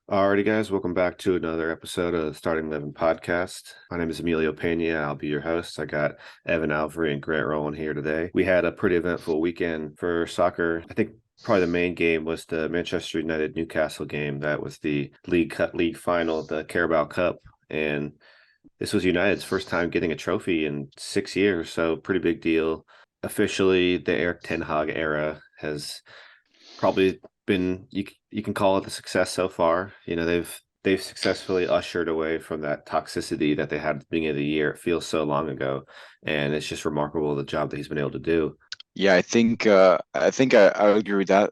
Alrighty, guys, welcome back to another episode of the Starting 11 podcast. My name is Emilio Pena. I'll be your host. I got Evan Alvery and Grant Rowan here today. We had a pretty eventful weekend for soccer. I think probably the main game was the Manchester United Newcastle game. That was the league final, the Carabao Cup, and this was United's first time getting a trophy in 6 years, so pretty big deal. Officially, the Erik Ten Hag era has probably been you can call it a success so far. They've successfully ushered away from that toxicity that they had at the beginning of the year. It feels so long ago, and it's just remarkable the job that he's been able to do. Yeah, I agree with that.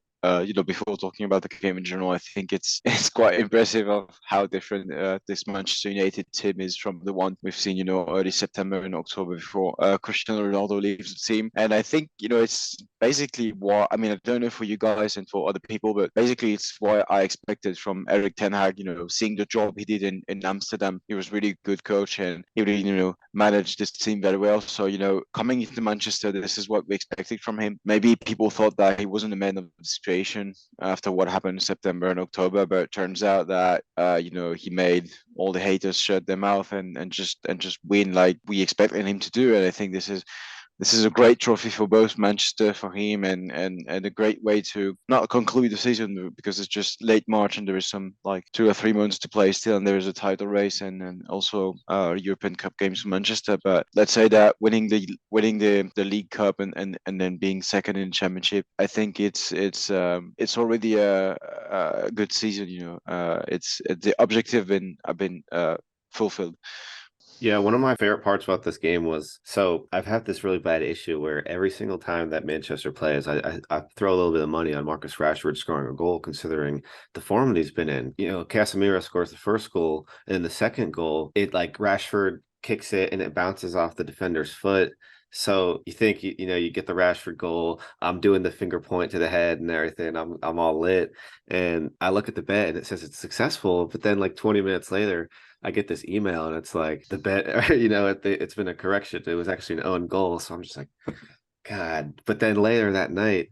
Before talking about the game in general, I think it's it's quite impressive of how different this Manchester United team is from the one we've seen, early September and October before Cristiano Ronaldo leaves the team. And I think, it's basically what I mean. I don't know for you guys and for other people, but basically it's what I expected from Erik Ten Hag. Seeing the job he did in Amsterdam, he was really good coach and he really, managed this team very well. So, coming into Manchester, this is what we expected from him. Maybe people thought that he wasn't a man of the situation after what happened in September and October, but it turns out that he made all the haters shut their mouth and just win like we expected him to do. And I think this is a great trophy for both Manchester, for him, and a great way to not conclude the season because it's just late March and there is some like 2 or 3 months to play still, and there is a title race and also European Cup games for Manchester. But let's say that winning the League Cup and then being second in the Championship, I think it's already a good season. It's the objective been have been fulfilled. Yeah, one of my favorite parts about this game was so I've had this really bad issue where every single time that Manchester plays, I throw a little bit of money on Marcus Rashford scoring a goal, considering the form that he's been in. Casemiro scores the first goal, and then the second goal, it like Rashford kicks it and it bounces off the defender's foot. So you think you get the Rashford goal. I'm doing the finger point to the head and everything. I'm all lit, and I look at the bet and it says it's successful. But then like 20 minutes later, I get this email and it's like the bet, it's been a correction. It was actually an own goal. So I'm just like, God. But then later that night,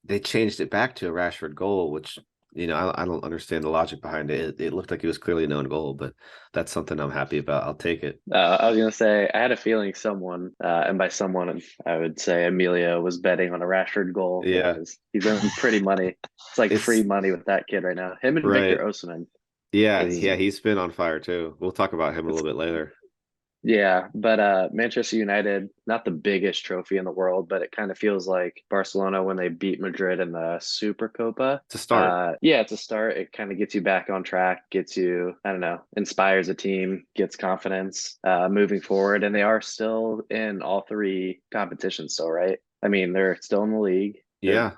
they changed it back to a Rashford goal, which, I don't understand the logic behind it. It looked like it was clearly an own goal, but that's something I'm happy about. I'll take it. I was gonna say I had a feeling someone, and by someone I would say Emilio was betting on a Rashford goal Yeah. because he's earning pretty money. It's like free It's money with that kid right now. Him and Victor right. Osimhen Yeah. is Yeah. He's been on fire too. We'll talk about him a it's little bit later. yeah, but Manchester United, not the biggest trophy in the world, but it kind of feels like Barcelona when they beat Madrid in the Supercopa. To start. Yeah, it's a start. It kind of gets you back on track, gets you, I don't know, inspires a team, gets confidence moving forward, and they are still in all three competitions still, right? I mean, they're still in the league. They're Yeah.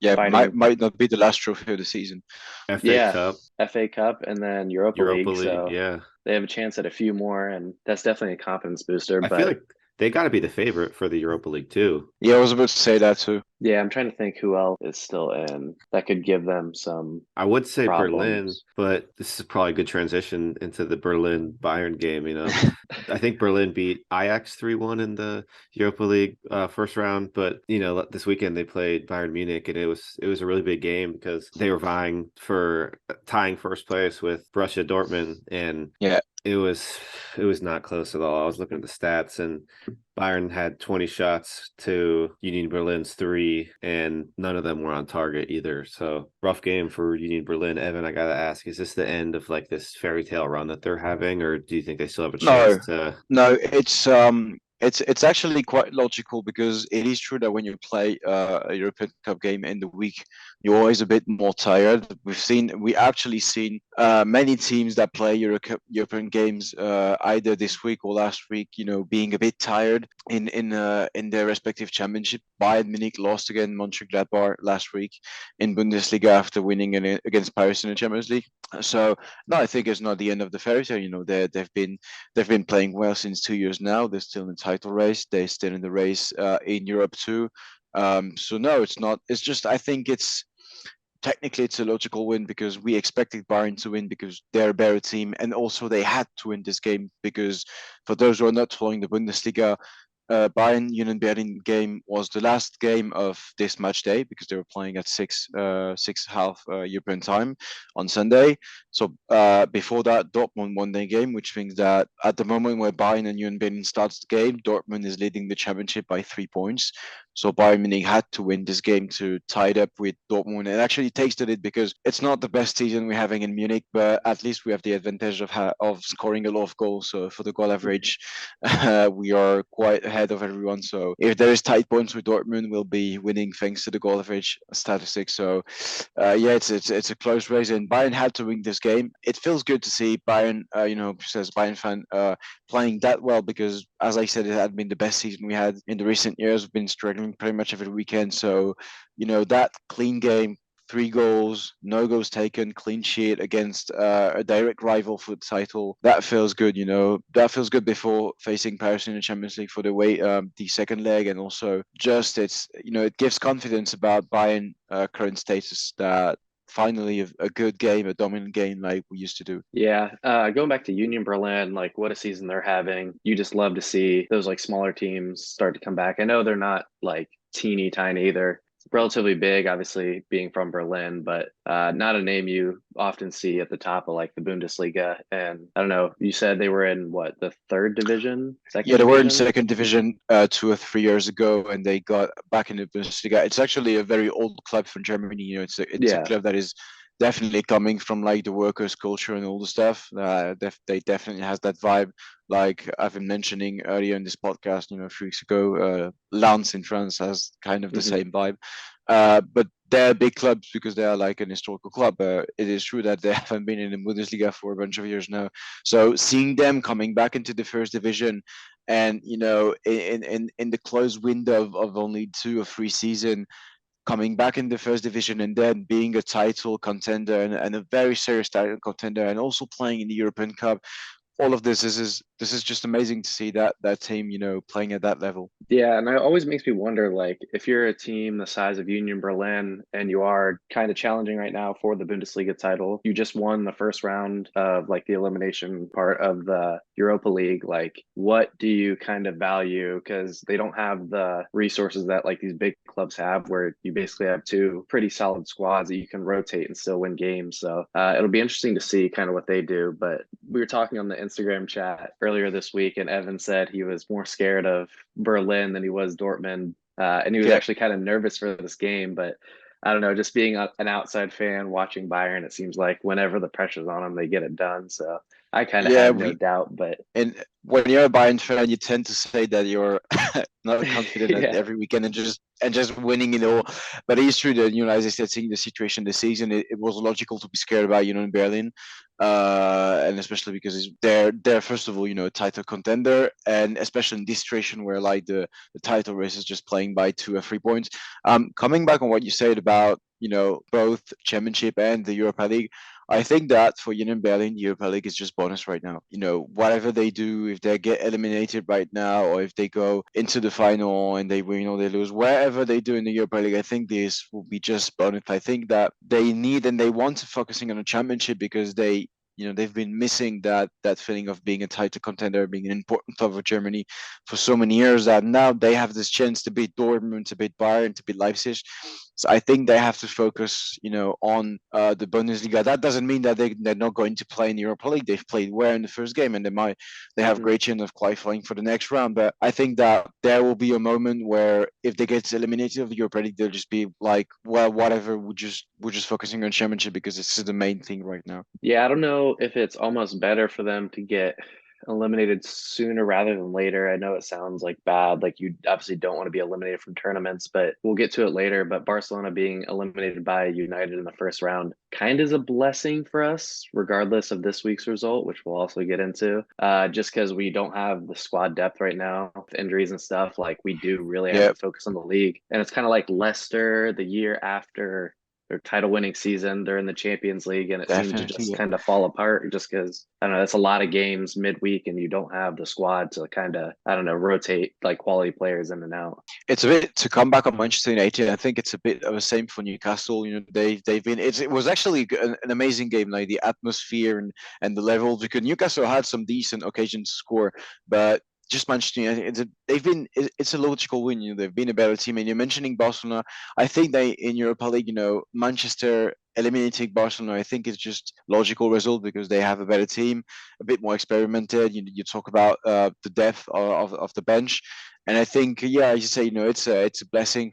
Yeah, might fighting, might not be the last trophy of the season. FA yeah, Cup, FA Cup and then Europa Europa League. League. So Yeah. they have a chance at a few more, and that's definitely a confidence booster. I feel But like they got to be the favorite for the Europa League too. Yeah, I was about to say that too. yeah, I'm trying to think who else is still in that could give them some I would say Berlin, problems. but this is probably a good transition into the Berlin Bayern game. I think Berlin beat Ajax 3-1 in the Europa League first round, but this weekend they played Bayern Munich, and it was a really big game because they were vying for tying first place with Borussia Dortmund, and Yeah, it was not close at all. I was looking at the stats, and Bayern had 20 shots to Union Berlin's 3, and none of them were on target either. So rough game for Union Berlin. Evan, I gotta ask, is this the end of like this fairy tale run that they're having, or do you think they still have a chance no, to? no, it's actually quite logical because it is true that when you play a European Cup game in the week, you're always a bit more tired. We actually seen many teams that play European games either this week or last week, being a bit tired in their respective championship. Bayern Munich lost again Mönchengladbach last week in Bundesliga after winning against Paris in the Champions League. So no, I think it's not the end of the fairy tale. They've been playing well since 2 years now. They're still in the title race. They're still in the race in Europe too. So no, it's not. It's just I think it's technically it's a logical win because we expected Bayern to win because they're a better team, and also they had to win this game because for those who are not following the Bundesliga, Bayern Union Berlin game was the last game of this match day because they were playing at 6:30 European time on Sunday. So before that, Dortmund won their game, which means that at the moment where Bayern and Union Berlin starts the game, Dortmund is leading the championship by 3 points. So Bayern Munich had to win this game to tie it up with Dortmund, and actually tasted it because it's not the best season we're having in Munich, but at least we have the advantage of scoring a lot of goals. So for the goal average, we are quite ahead of everyone. So if there is tight points with Dortmund, we'll be winning thanks to the goal average statistics. So yeah, it's a close race, and Bayern had to win this game. It feels good to see Bayern, as Bayern fan, playing that well because, as I said, it had been the best season we had in the recent years. We've been struggling pretty much every weekend. So, that clean game, 3 goals, no goals taken, clean sheet against a direct rival for the title. That feels good, That feels good before facing Paris in the Champions League for the second leg, and also just it gives confidence about Bayern current status that finally a good game, a dominant game like we used to do. Yeah, going back to Union Berlin, like what a season they're having. You just love to see those like smaller teams start to come back. I know they're not like teeny tiny, they're relatively big, obviously being from Berlin, but not a name you often see at the top of like the Bundesliga. And I don't know, you said they were in what, the third division, second Yeah, they were in division? second division 2 or 3 years ago, and they got back in the Bundesliga. It's actually a very old club from Germany. It's a Yeah. club that is definitely coming from like the workers' culture and all the stuff. They definitely has that vibe. Like I've been mentioning earlier in this podcast, a few weeks ago, Lens in France has kind of the Hmm. same vibe. But they're big clubs because they are like an historical club. It is true that they haven't been in the Bundesliga for a bunch of years now. So seeing them coming back into the first division, and in the close window of only 2 or 3 seasons, coming back in the first division and then being a title contender and a very serious title contender, and also playing in the European Cup. All of this is just amazing to see that team, playing at that level. Yeah, and it always makes me wonder, like, if you're a team the size of Union Berlin and you are kind of challenging right now for the Bundesliga title, you just won the first round of like the elimination part of the Europa League. Like, what do you kind of value? Because they don't have the resources that like these big clubs have, where you basically have two pretty solid squads that you can rotate and still win games. So it'll be interesting to see kind of what they do. But we were talking on the Instagram chat earlier this week, and Evan said he was more scared of Berlin than he was Dortmund. And he was Yeah, actually kind of nervous for this game, but I don't know, just being an outside fan watching Bayern, it seems like whenever the pressure's on them, they get it done. So I kind of yeah. had no doubt, but And when you're a Bayern fan, you tend to say that you're not confident at yeah. every weekend and just winning it all. But it is true that, as I said, seeing the situation this season, it was logical to be scared about in Berlin, and especially because they're first of all, a title contender, and especially in this situation where like the title race is just playing by 2 or 3 points. Coming back on what you said about both championship and the Europa League. I think that for Union Berlin, the Europa League is just bonus right now. Whatever they do, if they get eliminated right now, or if they go into the final and they win or they lose, wherever they do in the Europa League, I think this will be just bonus. I think that they need and they want to focusing on a championship because they've been missing that feeling of being a title contender, being an important club for Germany for so many years, that now they have this chance to beat Dortmund, to beat Bayern, to beat Leipzig. So I think they have to focus, on the Bundesliga. That doesn't mean that they're not going to play in the Europa League. They've played well in the first game, and they have Mhm. great chance of qualifying for the next round. But I think that there will be a moment where if they get eliminated of the Europa League, they'll just be like, well, whatever. We're just focusing on championship because this is the main thing right now. Yeah, I don't know if it's almost better for them to get eliminated sooner rather than later. I know it sounds like bad, like you obviously don't want to be eliminated from tournaments, but we'll get to it later. But Barcelona being eliminated by United in the first round kind of is a blessing for us, regardless of this week's result, which we'll also get into. Just because we don't have the squad depth right now with injuries and stuff, like we do really have Yeah, to focus on the league. And it's kind of like Leicester the year after their title winning season. They're in the Champions League and it seemed to definitely. just Yeah. kind of fall apart just because I don't know, that's a lot of games midweek and you don't have the squad to kind of, I don't know, rotate like quality players in and out. It's a bit to come back on Manchester United. I think it's a bit of the same for Newcastle. They've been. It was actually an amazing game, like the atmosphere and the level, because Newcastle had some decent occasions to score, but just Manchester United, it's a logical win. They've been a better team. And you're mentioning Barcelona. I think they in Europa League, Manchester eliminating Barcelona, I think is just logical result because they have a better team, a bit more experimented. You talk about the depth of the bench, and I think as you say, it's a blessing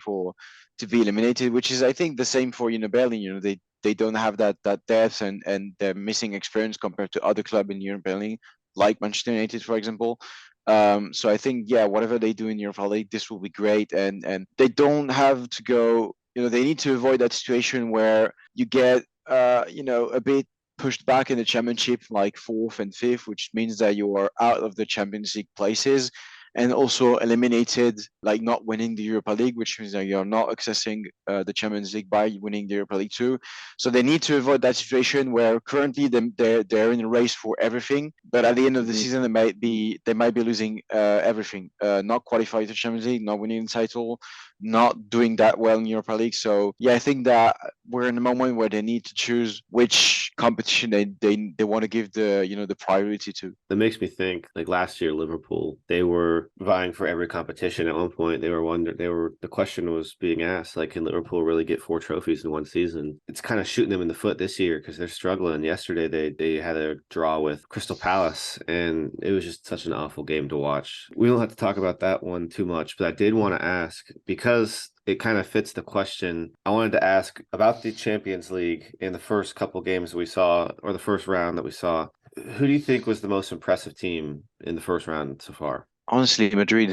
to be eliminated, which is I think the same for Berlin. They don't have that depth and they're missing experience compared to other club in Europa League, like Manchester United, for example. So I think whatever they do in Europa League, this will be great, and they don't have to go. They need to avoid that situation where you get a bit pushed back in the championship, like fourth and fifth, which means that you are out of the Champions League places, and also eliminated, like not winning the Europa League, which means that you're not accessing the Champions League by winning the Europa League too. So they need to avoid that situation where currently they're in a race for everything, but at the end of the season they might be losing everything, not qualifying to Champions League, not winning the title, not doing that well in Europa League. So I think that we're in a moment where they need to choose which competition they want to give the priority to. That makes me think, like last year, Liverpool, they were vying for every competition. At one point, the question was being asked, like, can Liverpool really get 4 trophies in one season? It's kind of shooting them in the foot this year because they're struggling. Yesterday, they had a draw with Crystal Palace, and it was just such an awful game to watch. We don't have to talk about that one too much, but I did want to ask, because it kind of fits the question. I wanted to ask about the Champions League in the first couple games we saw, or the first round that we saw. Who do you think was the most impressive team in the first round so far? Honestly, Madrid.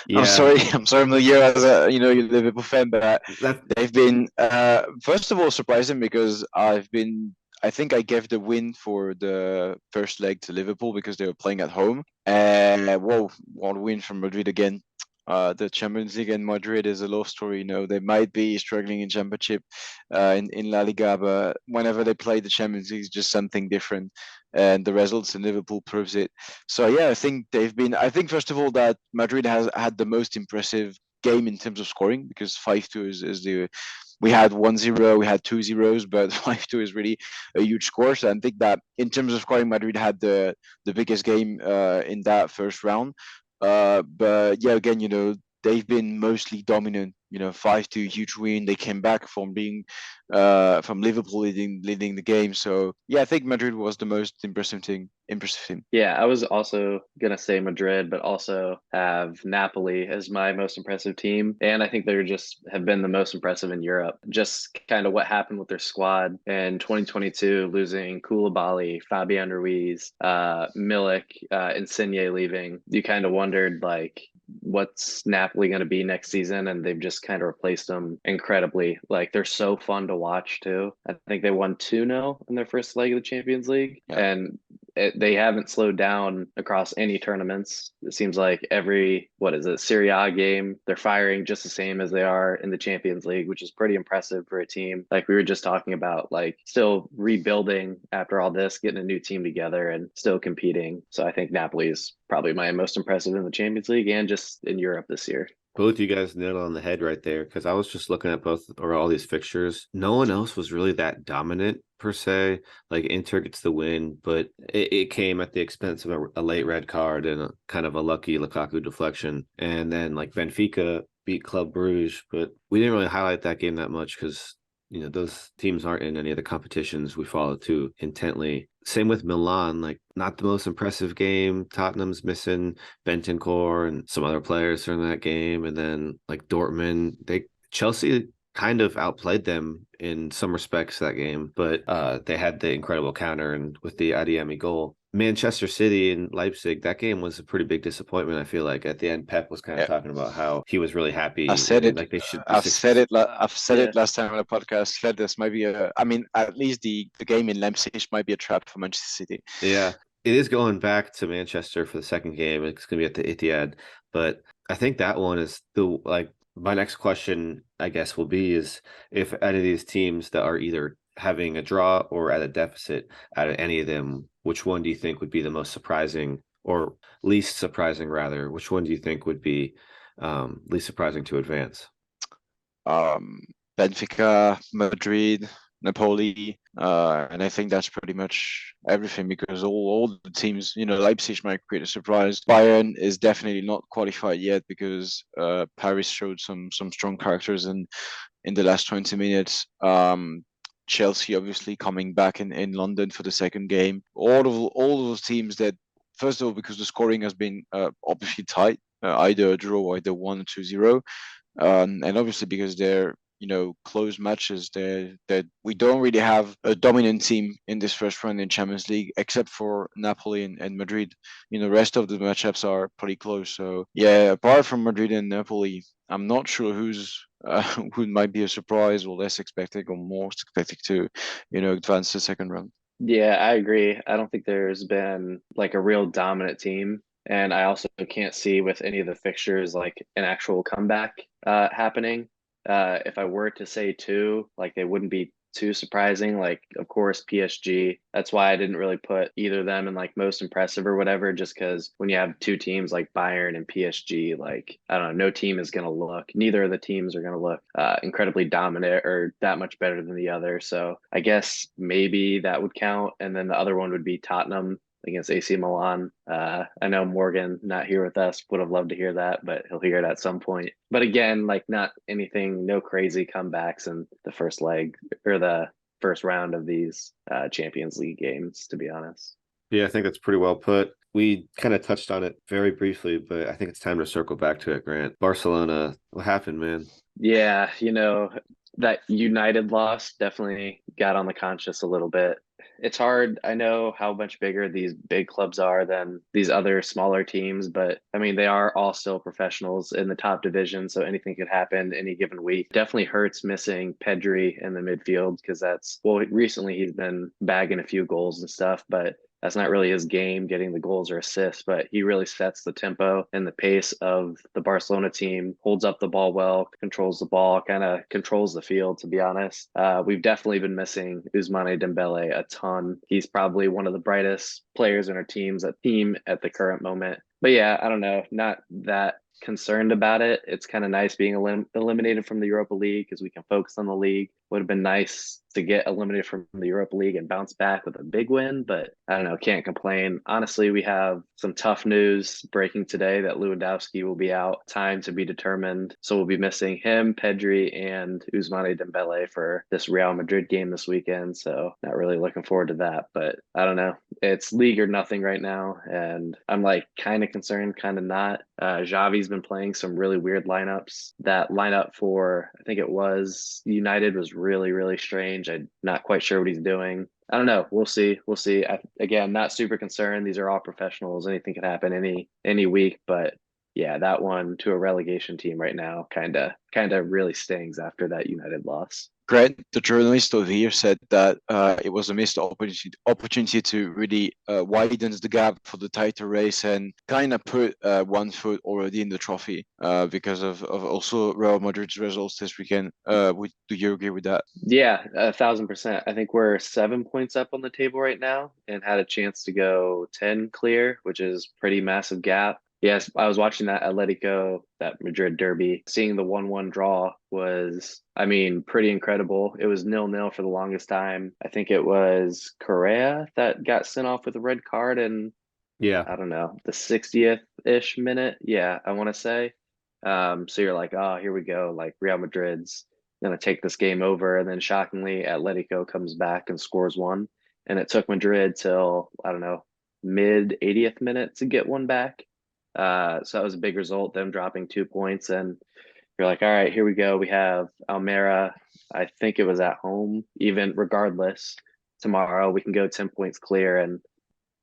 Yeah. I'm sorry, I'm not here as a Liverpool fan, but That they've been first of all surprising because I think I gave the win for the first leg to Liverpool because they were playing at home. And what a win from Madrid again. The Champions League and Madrid is a love story. They might be struggling in Championship, in La Liga, but whenever they play the Champions League, it's just something different. And the results in Liverpool proves it. So I think I think first of all that Madrid has had the most impressive game in terms of scoring because 5-2 is the. We had 1-0, we had 2 zeros, but 5-2 is really a huge score. So I think that in terms of scoring, Madrid had the biggest game in that first round. But again, they've been mostly dominant. 5-2 huge win. They came back from being from Liverpool leading the game. So I think Madrid was the most impressive team. Yeah, I was also gonna say Madrid, but also have Napoli as my most impressive team. And I think they're just have been the most impressive in Europe. Just kind of what happened with their squad in 2022, losing Koulibaly, Fabian Ruiz, Milik, Insigne leaving. You kind of wondered like what's Napoli going to be next season, and they've just kind of replaced them incredibly. Like they're so fun to watch too. I think they won 2-0 in their first leg of the Champions League, and they haven't slowed down across any tournaments. It seems like every Serie A game they're firing just the same as they are in the Champions League, which is pretty impressive for a team like we were just talking about, like still rebuilding after all this, getting a new team together and still competing. So I think Napoli is probably my most impressive in the Champions League and just in Europe this year. both you guys nailed it on the head right there, because I was just looking at all these fixtures. No one else was really that dominant per se. Like Inter gets the win, but it came at the expense of a late red card and a kind of a lucky Lukaku deflection. And then like Benfica beat Club Bruges, but we didn't really highlight that game that much because those teams aren't in any of the competitions we follow too intently. Same with Milan, like not the most impressive game. Tottenham's missing Bentancur and some other players in that game. And then like Dortmund, Chelsea kind of outplayed them in some respects that game, but they had the incredible counter and with the Adeyemi goal. Manchester City and Leipzig, that game was a pretty big disappointment. I feel like at the end, Pep was kind of talking about how he was really happy. I said it. Like they should. I've said it last time on the podcast. Said this might be at least the game in Leipzig might be a trap for Manchester City. Yeah, it is going back to Manchester for the second game. It's going to be at the Etihad, but I think that one is my next question, I guess, will be is if any of these teams that are either having a draw or at a deficit, out of any of them, which one do you think would be the most surprising or least surprising, rather? Which one do you think would be least surprising to advance? Benfica, Madrid, Napoli, and I think that's pretty much everything because all the teams, Leipzig might create a surprise. Bayern is definitely not qualified yet because Paris showed some strong characters in the last 20 minutes. Chelsea obviously coming back in London for the second game. All those teams that, first of all, because the scoring has been obviously tight, either a draw or either 1 or 2-0. And obviously because they're close matches, that we don't really have a dominant team in this first round in Champions League except for Napoli and Madrid. The rest of the matchups are pretty close. So yeah, apart from Madrid and Napoli, I'm not sure who might be a surprise or less expected or more expected to advance the second round. Yeah, I agree. I don't think there's been like a real dominant team. And I also can't see with any of the fixtures like an actual comeback happening. If I were to say two, like they wouldn't be too surprising. Like, of course, PSG. That's why I didn't really put either of them in like most impressive or whatever, just because when you have two teams like Bayern and PSG, like, I don't know, no team is going to look, neither of the teams are going to look incredibly dominant or that much better than the other. So I guess maybe that would count. And then the other one would be Tottenham against AC Milan. I know Morgan, not here with us, would have loved to hear that, but he'll hear it at some point. But again, like not anything, no crazy comebacks in the first leg or the first round of these Champions League games, to be honest. Yeah, I think that's pretty well put. We kind of touched on it very briefly, but I think it's time to circle back to it, Grant. Barcelona, what happened, man? Yeah, that United loss definitely got on the conscience a little bit. It's hard. I know how much bigger these big clubs are than these other smaller teams, but I mean, they are all still professionals in the top division, so anything could happen any given week. Definitely hurts missing Pedri in the midfield because well, recently he's been bagging a few goals and stuff, but that's not really his game, getting the goals or assists, but he really sets the tempo and the pace of the Barcelona team, holds up the ball well, controls the ball, kind of controls the field, to be honest. We've definitely been missing Ousmane Dembele a ton. He's probably one of the brightest players in our team at the current moment. But yeah, I don't know, not that concerned about it. It's kind of nice being eliminated from the Europa League because we can focus on the league. Would have been nice to get eliminated from the Europa League and bounce back with a big win, but I don't know, can't complain. Honestly, we have some tough news breaking today that Lewandowski will be out, time to be determined. So we'll be missing him, Pedri, and Ousmane Dembele for this Real Madrid game this weekend. So not really looking forward to that, but I don't know. It's league or nothing right now, and I'm like kind of concerned, kind of not. Xavi's been playing some really weird lineups. That lineup for, I think it was United, was really, really strange. I'm not quite sure what he's doing. I don't know. We'll see. We'll see. Again, not super concerned. These are all professionals. Anything could happen any week. But yeah, that one to a relegation team right now kind of really stings after that United loss. Grant, the journalist over here, said that it was a missed opportunity to really widen the gap for the title race and kind of put one foot already in the trophy because of also Real Madrid's results this weekend. Do you agree with that? Yeah, 1,000%. I think we're 7 points up on the table right now and had a chance to go 10 clear, which is pretty massive gap. Yes, I was watching that that Madrid derby. Seeing the 1-1 draw was, I mean, pretty incredible. It was 0-0 for the longest time. I think it was Correa that got sent off with a red card in, Yeah. I don't know, the 60th-ish minute. Yeah, I want to say. So you're like, oh, here we go. Like Real Madrid's going to take this game over. And then shockingly, Atletico comes back and scores one. And it took Madrid till, I don't know, mid 80th minute to get one back. So that was a big result, them dropping 2 points. And you're like, all right, here we go. We have Almera. I think it was at home, even regardless. Tomorrow we can go 10 points clear. And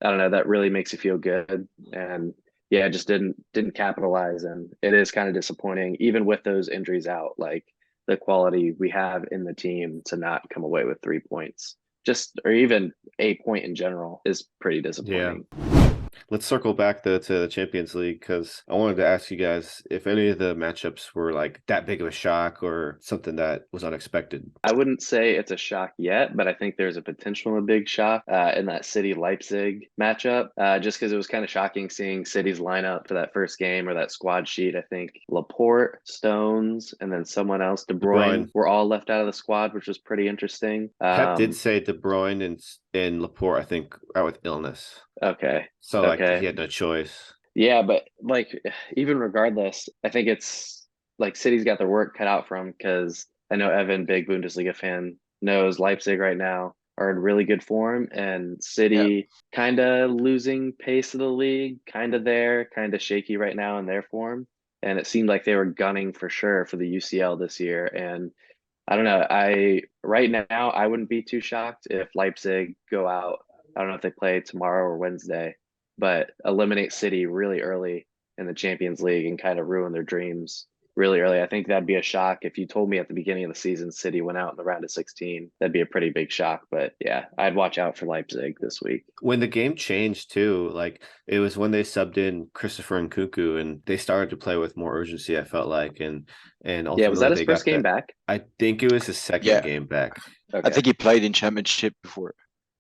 I don't know, that really makes you feel good. And yeah, just didn't capitalize. And it is kind of disappointing, even with those injuries out, like the quality we have in the team to not come away with 3 points. Just or even a point in general is pretty disappointing. Yeah. Let's circle back though to the Champions League because I wanted to ask you guys if any of the matchups were like that big of a shock or something that was unexpected. I wouldn't say it's a shock yet, but I think there's a potential a big shock in that City Leipzig matchup. Just because it was kind of shocking seeing City's lineup for that first game or that squad sheet. I think Laporte, Stones, and then someone else, De De Bruyne, Bruyne. were all left out of the squad, which was pretty interesting. Pep did say De Bruyne and Laporte, I think, out with illness. Okay, So like okay. he had no choice. Yeah, but like even regardless, I think it's like City's got their work cut out for them because I know Evan, big Bundesliga fan, knows Leipzig right now are in really good form and Yeah. City kind of losing pace of the league, kind of there, kind of shaky right now in their form. And it seemed like they were gunning for sure for the UCL this year. And I don't know. I right now I wouldn't be too shocked if Leipzig go out. I don't know if they play tomorrow or Wednesday, but eliminate City really early in the Champions League and kind of ruin their dreams really early. I think that'd be a shock if you told me at the beginning of the season City went out in the round of 16. That'd be a pretty big shock. But yeah, I'd watch out for Leipzig this week. When the game changed too, like it was when they subbed in Christopher and Cuckoo and they started to play with more urgency, I felt like, and Yeah, was ultimately that his they first got game that. back? I think it was his second Yeah, game back. I Okay. think he played in Championship before.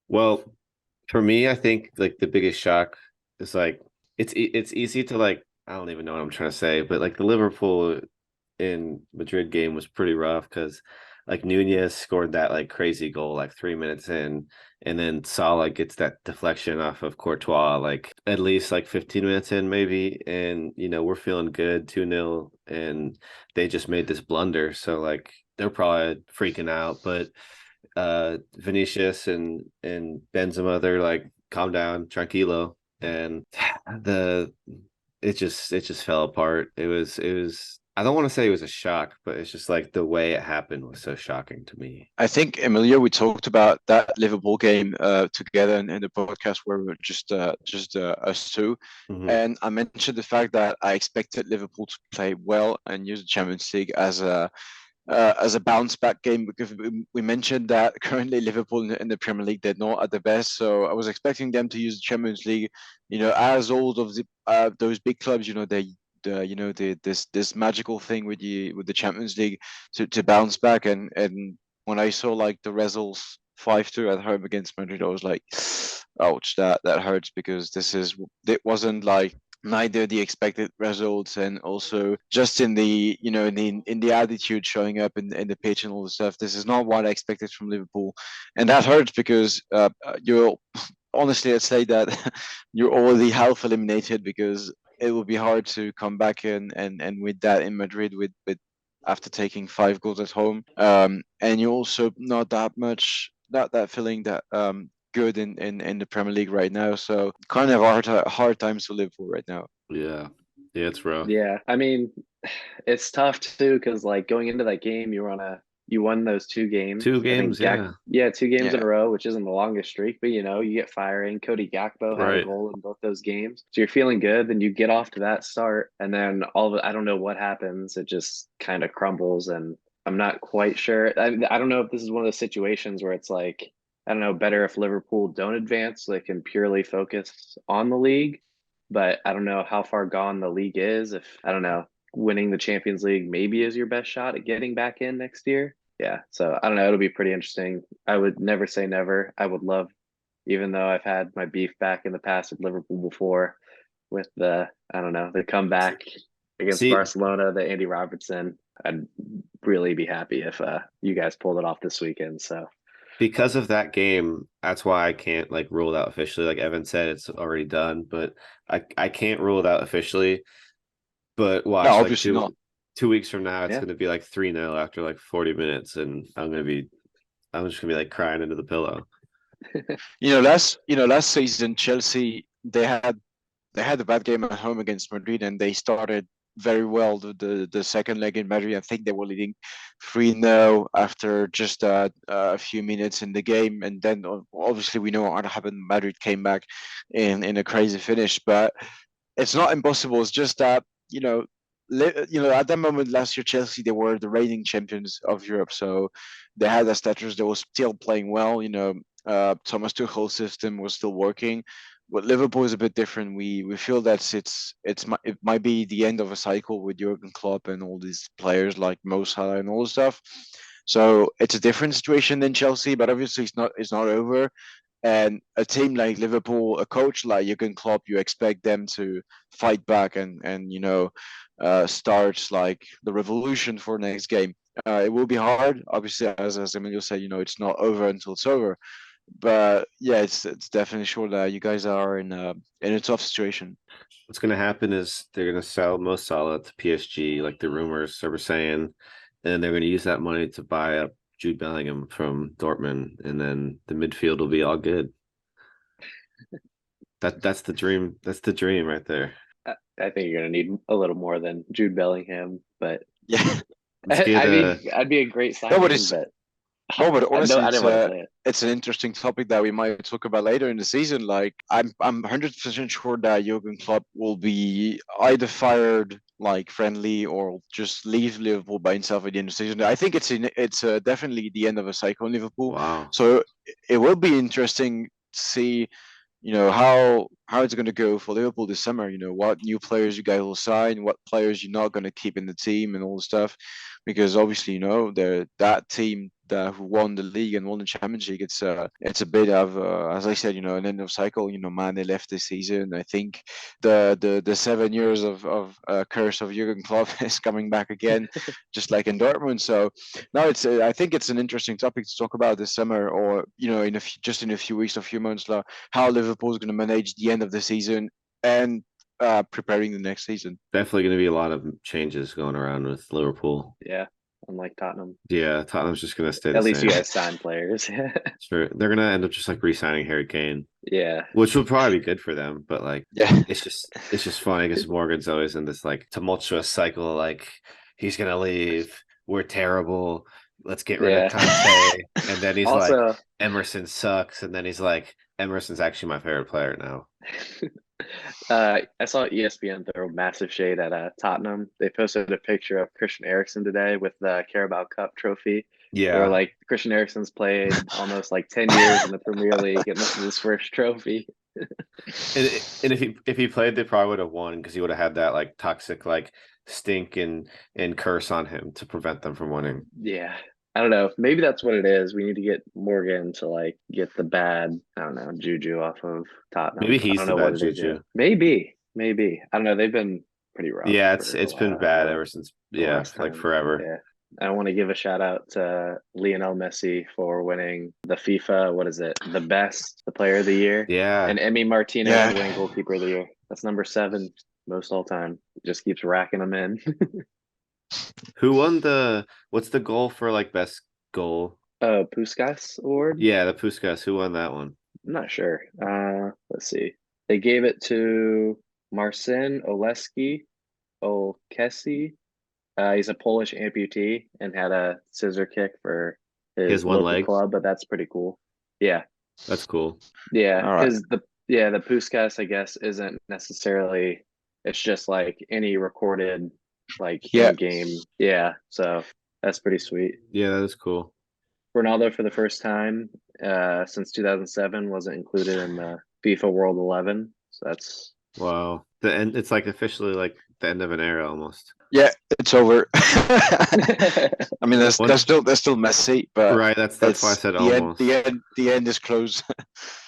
Well, for me, I think like the biggest shock is like it's easy to like I don't even know what I'm trying to say, but like the Liverpool in Madrid game was pretty rough because like Nunez scored that like crazy goal like 3 minutes in, and then Salah gets that deflection off of Courtois like at least like 15 minutes in maybe, and we're feeling good 2-0, and they just made this blunder, so like they're probably freaking out, but Vinicius and Benzema, they're like, calm down, tranquilo, and the it just fell apart. It was I don't want to say it was a shock, but it's just like the way it happened was so shocking to me. I think Emilio, we talked about that Liverpool game together in the podcast where we were just us two, Hmm. and I mentioned the fact that I expected Liverpool to play well and use the Champions League as a bounce back game because we mentioned that currently Liverpool in the Premier League they're not at the best. So I was expecting them to use the Champions League, as all of those big clubs, this magical thing with the Champions League to bounce back and when I saw like the results 5-2 at home against Madrid, I was like, ouch, that hurts because it wasn't like neither the expected results and also just in the in the attitude showing up in the pitch and all the stuff. This is not what I expected from Liverpool, and that hurts because you're honestly, I'd say that you're already half eliminated because it will be hard to come back and with that in Madrid with after taking 5 goals at home. And you're also not that feeling that good in the Premier League right now. So kind of hard times to live for right now. Yeah, yeah, it's rough. Yeah, I mean, it's tough too because like going into that game, you won those two games. Two I think games, yeah, yeah, 2 games in Yeah. a row, which isn't the longest streak, but you get firing. Cody Gakpo had a right. goal in both those games, so you're feeling good. Then you get off to that start, and then I don't know what happens. It just kind of crumbles, and I'm not quite sure. I don't know if this is one of those situations where it's like I don't know, better if Liverpool don't advance, so they can purely focus on the league, but I don't know how far gone the league is. If I don't know, winning the Champions League maybe is your best shot at getting back in next year. Yeah, so I don't know. It'll be pretty interesting. I would never say never. I would love, even though I've had my beef back in the past with Liverpool before, with the I don't know the comeback against See, Barcelona, the Andy Robertson. I'd really be happy if you guys pulled it off this weekend. So because of that game, that's why I can't like rule it out officially. Like Evan said, it's already done, but I can't rule it out officially. But No, watch, like obviously two not. 2 weeks from now, it's yeah, gonna be like 3-0 after like 40 minutes, and I'm just gonna be like crying into the pillow. Last season Chelsea they had a bad game at home against Madrid, and they started very well the second leg in Madrid. I think they were leading 3-0 after just a few minutes in the game, and then obviously we know what happened. Madrid came back in a crazy finish, but it's not impossible. It's just that you know at that moment last year, Chelsea, they were the reigning champions of Europe, so they had a status that was still playing well. Thomas Tuchel's system was still working. But Liverpool is a bit different. We feel that it might be the end of a cycle with Jurgen Klopp and all these players like Mo Salah and all the stuff. So it's a different situation than Chelsea, but obviously it's not over. And a team like Liverpool, a coach like Jurgen Klopp, you expect them to fight back and start like the revolution for next game. It will be hard, obviously, as Emilio said. It's not over until it's over. But yeah, it's definitely sure that you guys are in a tough situation. What's going to happen is they're going to sell Mo Salah to PSG, like the rumors are saying, and they're going to use that money to buy up Jude Bellingham from Dortmund, and then the midfield will be all good. That's the dream. That's the dream right there. I think you're gonna need a little more than Jude Bellingham, but Yeah. Get, I mean, I'd be a great signing. But honestly, I didn't want to say it. it's an interesting topic that we might talk about later in the season. Like, I'm 100% sure that Jurgen Klopp will be either fired, like friendly, or just leave Liverpool by himself at the end of the season. I think it's definitely the end of a cycle in Liverpool. wow. So it will be interesting to see, how it's going to go for Liverpool this summer. What new players you guys will sign, what players you're not going to keep in the team, and all the stuff. Because obviously, that team who won the league and won the Champions League, it's a bit of as I said, an end of cycle. Mane left this season. I think the 7 years of curse of Jurgen Klopp is coming back again, just like in Dortmund. So no, I think it's an interesting topic to talk about this summer, or in a few weeks or few months, how Liverpool is going to manage the end of the season and preparing the next season. Definitely going to be a lot of changes going around with Liverpool. Yeah, unlike Tottenham. Yeah, Tottenham's just going to stay the At least same. you guys sign players. Sure, they're going to end up just like re-signing Harry Kane. Yeah, which would probably be good for them. But like, yeah, it's just funny because Morgan's always in this like tumultuous cycle. Like, he's going to leave. We're terrible. Let's get rid of Conte. And then he's also, like, Emerson sucks. And then he's like, Emerson's actually my favorite player now. I saw ESPN throw massive shade at Tottenham. They posted a picture of Christian Eriksen today with the Carabao Cup trophy. They were Yeah. like, Christian Eriksen's played almost like 10 years in the Premier League, and this is his first trophy. And if he played, they probably would have won because he would have had that like toxic like stink and curse on him to prevent them from winning. Yeah. I don't know. Maybe that's what it is. We need to get Morgan to like get the bad, I don't know, juju off of Tottenham. Maybe I he's don't the know bad what they juju. do. Maybe. I don't know. They've been pretty rough. Yeah, for it's a been while, bad but ever since. the Yeah, last like time. forever. Yeah. I want to give a shout out to Lionel Messi for winning the FIFA, what is it? The player of the year. Yeah. And Emi Martinez Yeah. winning goalkeeper of the year. That's number 7 most all time. Just keeps racking them in. Who won what's the goal for like best goal? Puskas Award? Yeah, the Puskas. Who won that one? I'm not sure. Let's see. They gave it to Marcin Olkesi. He's a Polish amputee and had a scissor kick for He his has one local leg. club, but that's pretty cool. Yeah. That's cool. Yeah, All right. because the Puskas, I guess, isn't necessarily. It's just like any recorded, like Yeah. in-game. Yeah, so that's pretty sweet. Yeah, that is cool. Ronaldo, for the first time since 2007, wasn't included in the FIFA World 11. So that's Wow. The end. It's like officially like the end of an era almost. Yeah, it's over. I mean, there's still Messi, but Right. That's why I said the almost. the end is close.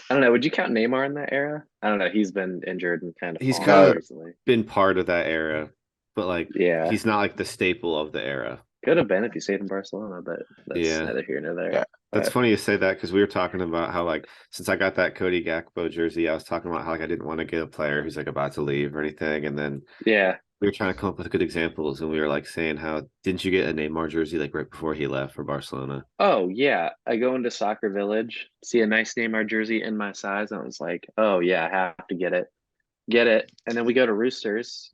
I don't know. Would you count Neymar in that era? I don't know. He's been injured and kind of He's fallen kind off of recently. been part of that era, but like Yeah, he's not like the staple of the era. could have been if he stayed in Barcelona, but that's Yeah. neither here nor there. Yeah. That's Right. funny you say that because we were talking about how like since I got that Cody Gakpo jersey, I was talking about how like I didn't want to get a player who's like about to leave or anything, and then Yeah. we were trying to come up with good examples, and we were like saying how didn't you get a Neymar jersey like right before he left for Barcelona? Oh yeah. I go into Soccer Village, see a nice Neymar jersey in my size, and I was like, oh yeah, I have to get it. And then we go to Roosters.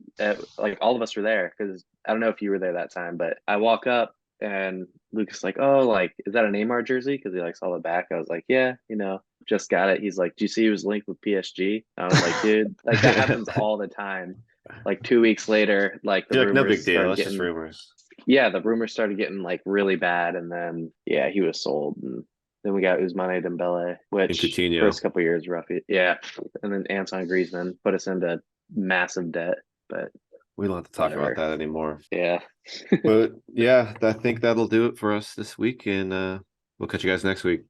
Like all of us were there because I don't know if you were there that time, but I walk up and Lucas like, oh, like is that a Neymar jersey? Because he like saw the back. I was like, yeah, just got it. He's like, do you see he was linked with PSG? I was like, dude, like that happens all the time. like 2 weeks later, like the You're like, no big rumors deal. started It's just getting, rumors. yeah, the rumors started getting like really bad, and then yeah, he was sold, and then we got Ousmane Dembele, And which Coutinho. first couple years rough, yeah, and then Antoine Griezmann put us into massive debt, but We don't have to talk about whatever. that anymore. Yeah. But yeah, I think that'll do it for us this week, and we'll catch you guys next week.